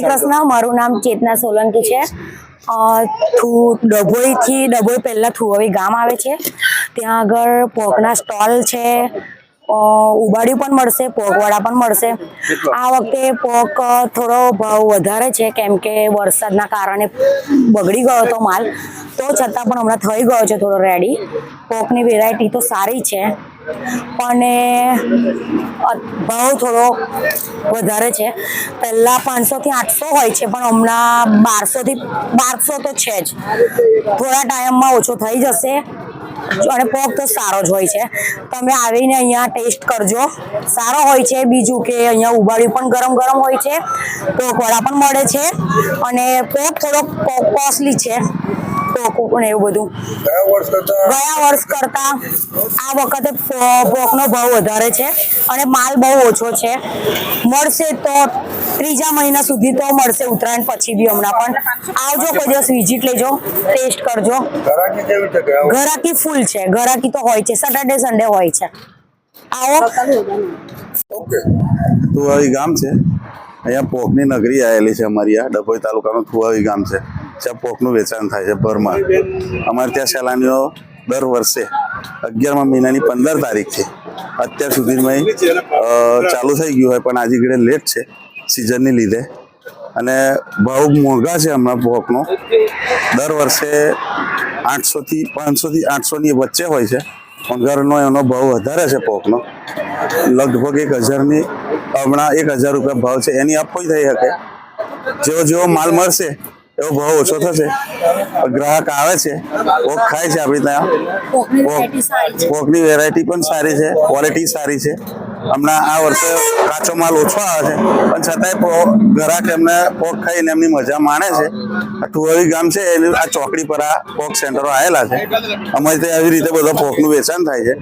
કૃષ્ણ, મારું નામ ચેતના સોલંકી છે। ડભોઈ પહેલા થુવાવી ગામ આવે છે, ત્યાં આગળ પોકના સ્ટોલ છે। ઉબાડિયું પણ મળશે, પોકવાળા પણ મળશે। આ વખતે પોક થોડો ભાવ વધારે છે, કેમ કે વરસાદના કારણે બગડી ગયો હતો માલ, તો છતાં પણ હમણાં થઈ ગયો છે થોડો રેડી। પોકની વેરાયટી તો સારી છે, પણ ભાવ થોડો વધારે છે। પહેલા 500 થી 800 હોય છે, પણ હમણાં 1200 થી 1200 તો છે જ। થોડા ટાઈમમાં ઓછો થઈ જશે, અને પોક તો સારો જ હોય છે। તમે આવીને અહીંયા ટેસ્ટ કરજો, સારો હોય છે। બીજું કે અહીંયા ઉબાડિયું પણ ગરમ ગરમ હોય છે, પોકવાળા પણ મળે છે, અને પોક થોડો કોસ્ટલી છે। પોક ને એવું બધું ગયા વર્ષ કરતા આ વખતે પોકનો ભાવ વધારે છે, અને માલ બહુ ઓછો છે। મળશે તો ત્રીજા મહિના સુધી તો મળશે, ઉત્તરાયણ પછી બી। હમણાં પણ આવજો, કોઈ દિવસ વિઝિટ લેજો, ટેસ્ટ કરજો। ઘરાકી ફૂલ છે, ઘરાકી તો હોય છે, સેટરડે સન્ડે હોય છે। આવો। થુવાવી ગામ છે, અહીંયા પોકની નગરી આવેલી છે અમારી। આ ડભોઈ તાલુકાનું થુવાવી ગામ છે, જ્યાં પોકનું વેચાણ થાય છે ભરમાં। અમારે ત્યાં સહેલાણીઓ દર વર્ષે 11મા મહિનાની 15 તારીખથી અત્યાર સુધીમાં ચાલુ થઈ ગયું હોય, પણ આજે ઘડે લેટ છે સિઝનની લીધે, અને ભાવ મોંઘા છે હમણાં પોકનો। દર વર્ષે 800 થી 500 થી 800 ની વચ્ચે હોય છે, પણ ઘરનો એનો ભાવ વધારે છે પોકનો। લગભગ 1000 હમણાં 1000 રૂપિયા ભાવ છે। એની અપ થઈ શકે, જેવો જેવો માલ મળશે એવો ભાવ ઓછો થશે। ગ્રાહક આવે છે, પોક ખાય છે આપણી ત્યાં। પોકની વેરાયટી પણ સારી છે, ક્વોલિટી સારી છે। હમણાં આ વર્ષે કાચો માલ ઓછો આવે છે, પણ છતાંય ગ્રાહક એમને પોક ખાઈને એમની મજા માણે છે। આ થુવાવી ગામ છે, એની આ ચોકડી પર આ પોક સેન્ટરો આવેલા છે। અમારે ત્યાં આવી રીતે બધો પોકનું વેચાણ થાય છે।